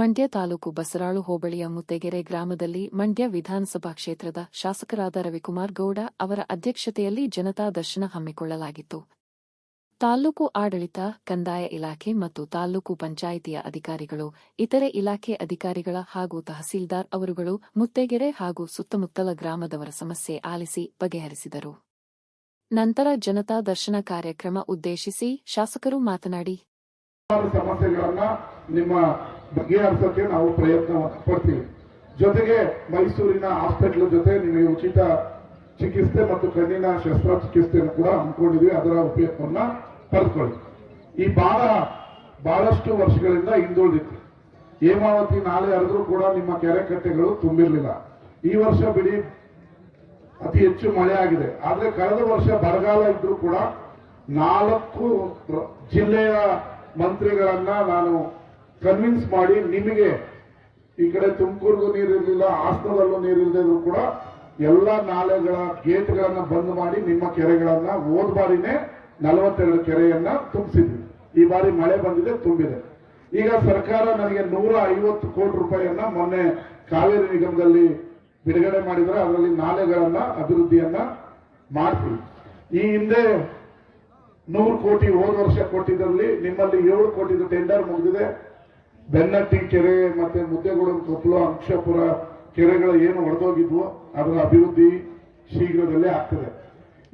ಮಂಡ್ಯ ತಾಲೂಕು ಬಸರಾಳು ಹೋಬಳಿಯ ಮುತ್ತೇಗೆರೆ ಗ್ರಾಮದಲ್ಲಿ ಮಂಡ್ಯ ವಿಧಾನಸಭಾ ಕ್ಷೇತ್ರದ ಶಾಸಕರಾದ ರವಿಕುಮಾರ್ ಗೌಡ ಅವರ ಅಧ್ಯಕ್ಷತೆಯಲ್ಲಿ ಜನತಾ ದರ್ಶನ ಹಮ್ಮಿಕೊಳ್ಳಲಾಗಿತ್ತು. ತಾಲೂಕು ಆಡಳಿತ, ಕಂದಾಯ ಇಲಾಖೆ ಮತ್ತು ತಾಲೂಕು ಪಂಚಾಯಿತಿಯ ಅಧಿಕಾರಿಗಳು, ಇತರೆ ಇಲಾಖೆ ಅಧಿಕಾರಿಗಳ ಹಾಗೂ ತಹಸೀಲ್ದಾರ್ ಅವರುಗಳು ಮುತ್ತೇಗೆರೆ ಹಾಗೂ ಸುತ್ತಮುತ್ತಲ ಗ್ರಾಮದವರ ಸಮಸ್ಯೆ ಆಲಿಸಿ ಬಗೆಹರಿಸಿದರು. ನಂತರ ಜನತಾ ದರ್ಶನ ಕಾರ್ಯಕ್ರಮ ಉದ್ದೇಶಿಸಿ ಶಾಸಕರು ಮಾತನಾಡಿ, ಸಮಸ್ಯೆಗಳನ್ನ ನಿಮ್ಮ ಬಗೆಹರಿಸೋಕೆ ನಾವು ಪ್ರಯತ್ನ ಪಡ್ತೀವಿ. ಜೊತೆಗೆ ಮೈಸೂರಿನ ಹಾಸ್ಪಿಟಲ್ ಜೊತೆ ನಿಮಗೆ ಉಚಿತ ಚಿಕಿತ್ಸೆ ಮತ್ತು ಕಣ್ಣಿನ ಶಸ್ತ್ರಚಿಕಿತ್ಸೆಯನ್ನು ಕೂಡ ಹಮ್ಮಿಕೊಂಡಿದ್ವಿ. ಅದರ ಉಪಯೋಗವನ್ನ ಪಡೆದುಕೊಳ್ಳಿ. ಈ ಬಹಳಷ್ಟು ವರ್ಷಗಳಿಂದ ಹಿಂದುಳಿದಿತ್ತು. ಹೇಮಾವತಿ ನಾಲೆ ಹರಿದ್ರೂ ಕೂಡ ನಿಮ್ಮ ಕೆರೆ ಕಟ್ಟೆಗಳು ತುಂಬಿರಲಿಲ್ಲ. ಈ ವರ್ಷ ಬಿಡಿ ಅತಿ ಹೆಚ್ಚು ಮಳೆ ಆಗಿದೆ. ಆದ್ರೆ ಕಳೆದ ವರ್ಷ ಬರಗಾಲ ಇದ್ರೂ ಕೂಡ 4 ಜಿಲ್ಲೆಯ ಮಂತ್ರಿಗಳನ್ನ ನಾನು ಕನ್ವಿನ್ಸ್ ಮಾಡಿ ನಿಮಗೆ ಈ ಕಡೆ ತುಮಕೂರಿಗೂ ನೀರಿರಲಿಲ್ಲ, ಹಾಸನದಲ್ಲೂ ನೀರಿಲ್ಲದಿದ್ರು ಕೂಡ ಎಲ್ಲ ನಾಲೆಗಳ ಗೇಟ್ಗಳನ್ನ ಬಂದ್ ಮಾಡಿ ನಿಮ್ಮ ಕೆರೆಗಳನ್ನ ಹೋದ ಬಾರಿನೇ 42 ಕೆರೆಯನ್ನ ತುಂಬಿಸಿದ್ವಿ. ಈ ಬಾರಿ ಮಳೆ ಬಂದಿದೆ, ತುಂಬಿದೆ. ಈಗ ಸರ್ಕಾರ ನನಗೆ 150 ಕೋಟಿ ರೂಪಾಯಿಯನ್ನ ಮೊನ್ನೆ ಕಾವೇರಿ ನಿಗಮದಲ್ಲಿ ಬಿಡುಗಡೆ ಮಾಡಿದ್ರೆ ಅದರಲ್ಲಿ ನಾಲೆಗಳನ್ನ ಅಭಿವೃದ್ಧಿಯನ್ನ ಮಾಡ್ತೀವಿ. ಈ ಹಿಂದೆ 100 ಕೋಟಿ ಹೋದ ವರ್ಷ ಕೊಟ್ಟಿದ್ರಲ್ಲಿ ನಿಮ್ಮಲ್ಲಿ 7 ಕೋಟಿ ಟೆಂಡರ್ ಮುಗಿದಿದೆ. ಬೆನ್ನಟ್ಟಿ ಕೆರೆ ಮತ್ತೆ ಮುದ್ದೆಗೂಡು, ಕೊಪ್ಪಳ, ಅಂಕ್ಷಪುರ ಕೆರೆಗಳು ಏನು ಒಡೆದೋಗಿದ್ವು ಅದರ ಅಭಿವೃದ್ಧಿ ಶೀಘ್ರದಲ್ಲೇ ಆಗ್ತದೆ.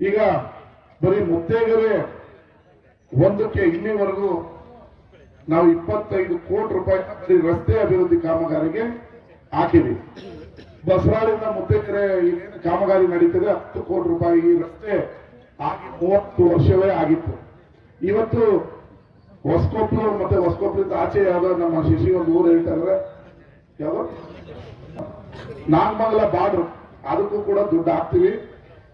ಈಗ ಬರೀ ಮುದ್ದೆಗೆರೆ ಒಂದಕ್ಕೆ ಇಲ್ಲಿವರೆಗೂ ನಾವು 25 ಕೋಟಿ ರೂಪಾಯಿ ರಸ್ತೆ ಅಭಿವೃದ್ಧಿ ಕಾಮಗಾರಿಗೆ ಹಾಕಿದ್ವಿ. ಬಸರಾಳಿಂದ ಮುದ್ದೆಗೆರೆ ಕಾಮಗಾರಿ ನಡೀತದೆ, 10 ಕೋಟಿ ರೂಪಾಯಿ ಈ ರಸ್ತೆ ಆಗಿ 30 ವರ್ಷವೇ ಆಗಿತ್ತು. ಇವತ್ತು ಹೊಸಕೊಪ್ಪಲು ಮತ್ತೆ ಹೊಸಕೊಪ್ಪಲಿಂದ ಆಚೆ ಯಾವ್ದೋ ನಮ್ಮ ಶಿಶಿ ಒಂದು ಊರು ಹೇಳ್ತಾರೆ, ಯಾವ್ದೋ ನಾಗಮಂಗಲ ಬಾರ್ಡರ್, ಅದಕ್ಕೂ ಕೂಡ ದುಡ್ಡು ಹಾಕ್ತಿವಿ.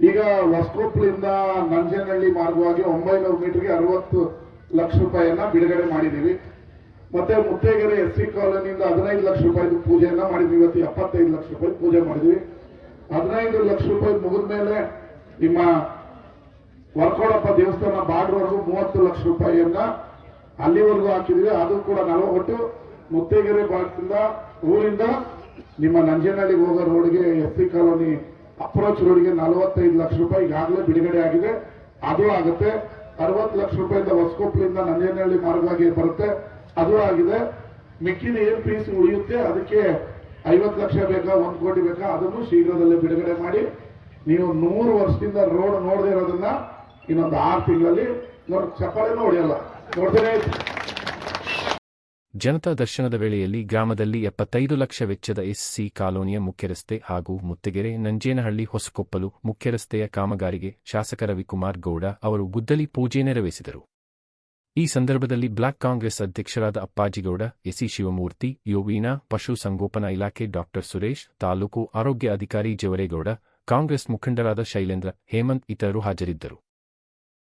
ಈಗ ಹೊಸಕೊಪ್ಪಲಿಂದ ನಂಜನಹಳ್ಳಿ ಮಾರ್ಗವಾಗಿ 900 ಮೀಟರ್ಗೆ 60 ಲಕ್ಷ ರೂಪಾಯಿಯನ್ನ ಬಿಡುಗಡೆ ಮಾಡಿದೀವಿ. ಮತ್ತೆ ಮುತ್ತೇಗೆರೆ SC ಕಾಲೋನಿಯಿಂದ 15 ಲಕ್ಷ ರೂಪಾಯಿ ಪೂಜೆಯನ್ನ ಮಾಡಿದ್ವಿ. ಇವತ್ತು 75 ಲಕ್ಷ ರೂಪಾಯಿ ಪೂಜೆ ಮಾಡಿದ್ವಿ. 15 ಲಕ್ಷ ರೂಪಾಯಿ ಮುಗಿದ ಮೇಲೆ ನಿಮ್ಮ ವರ್ಕೋಡಪ್ಪ ದೇವಸ್ಥಾನ ಬಾರ್ಡ್ವರೆಗೂ 30 ಲಕ್ಷ ರೂಪಾಯಿಯನ್ನ ಅಲ್ಲಿವರೆಗೂ ಹಾಕಿದ್ವಿ. ಅದು ಕೂಡ ಒಟ್ಟು ಮುತ್ತೇಗೆರೆ ಭಾಗದಿಂದ ಊರಿಂದ ನಿಮ್ಮ ನಂಜನಹಳ್ಳಿಗೆ ಹೋಗೋ ರೋಡ್ಗೆ SC ಕಾಲೋನಿ ಅಪ್ರೋಚ್ ರೋಡ್ಗೆ 45 ಲಕ್ಷ ರೂಪಾಯಿ ಈಗಾಗಲೇ ಬಿಡುಗಡೆ ಆಗಿದೆ. ಅದು ಆಗುತ್ತೆ. 60 ಲಕ್ಷ ರೂಪಾಯಿಂದ ಹೊಸಕೊಪ್ಪಲಿಂದ ನಂಜನಹಳ್ಳಿ ಮಾರ್ಗವಾಗಿ ಬರುತ್ತೆ, ಅದು ಆಗಿದೆ. ಮಿಕ್ಕಿನ ಏನ್ ಪೀಸ್ ಉಳಿಯುತ್ತೆ ಅದಕ್ಕೆ 50 ಲಕ್ಷ ಬೇಕಾ, 1 ಕೋಟಿ ಬೇಕಾ, ಅದನ್ನು ಶೀಘ್ರದಲ್ಲೇ ಬಿಡುಗಡೆ ಮಾಡಿ ನೀವು 100 ವರ್ಷದಿಂದ ರೋಡ್ ನೋಡದೇ ಇರೋದನ್ನ ಇನ್ನೊಂದು 6 ತಿಂಗಳಲ್ಲಿ ಚಪ್ಪಾಳೆನೂ ಹೊಡೆಯಲ್ಲ, ನೋಡ್ತೇನೆ. ಜನತಾ ದರ್ಶನದ ವೇಳೆಯಲ್ಲಿ ಗ್ರಾಮದಲ್ಲಿ 75 ಲಕ್ಷ ವೆಚ್ಚದ SC ಕಾಲೋನಿಯ ಮುಖ್ಯರಸ್ತೆ ಹಾಗೂ ಮುತ್ತೇಗೆರೆ ನಂಜೇನಹಳ್ಳಿ ಹೊಸಕೊಪ್ಪಲು ಮುಖ್ಯರಸ್ತೆಯ ಕಾಮಗಾರಿಗೆ ಶಾಸಕ ರವಿಕುಮಾರ್ ಗೌಡ ಅವರು ಗುದ್ದಲಿ ಪೂಜೆ ನೆರವೇರಿಸಿದರು. ಈ ಸಂದರ್ಭದಲ್ಲಿ ಬ್ಲಾಕ್ ಕಾಂಗ್ರೆಸ್ ಅಧ್ಯಕ್ಷರಾದ ಅಪ್ಪಾಜಿಗೌಡ, SC ಶಿವಮೂರ್ತಿ, ಯುವೀನಾ, ಪಶು ಸಂಗೋಪನಾ ಇಲಾಖೆ ಡಾ ಸುರೇಶ್, ತಾಲೂಕು ಆರೋಗ್ಯ ಅಧಿಕಾರಿ ಜವರೇಗೌಡ, ಕಾಂಗ್ರೆಸ್ ಮುಖಂಡರಾದ ಶೈಲೇಂದ್ರ, ಹೇಮಂತ್ ಇತರರು ಹಾಜರಿದ್ದರು.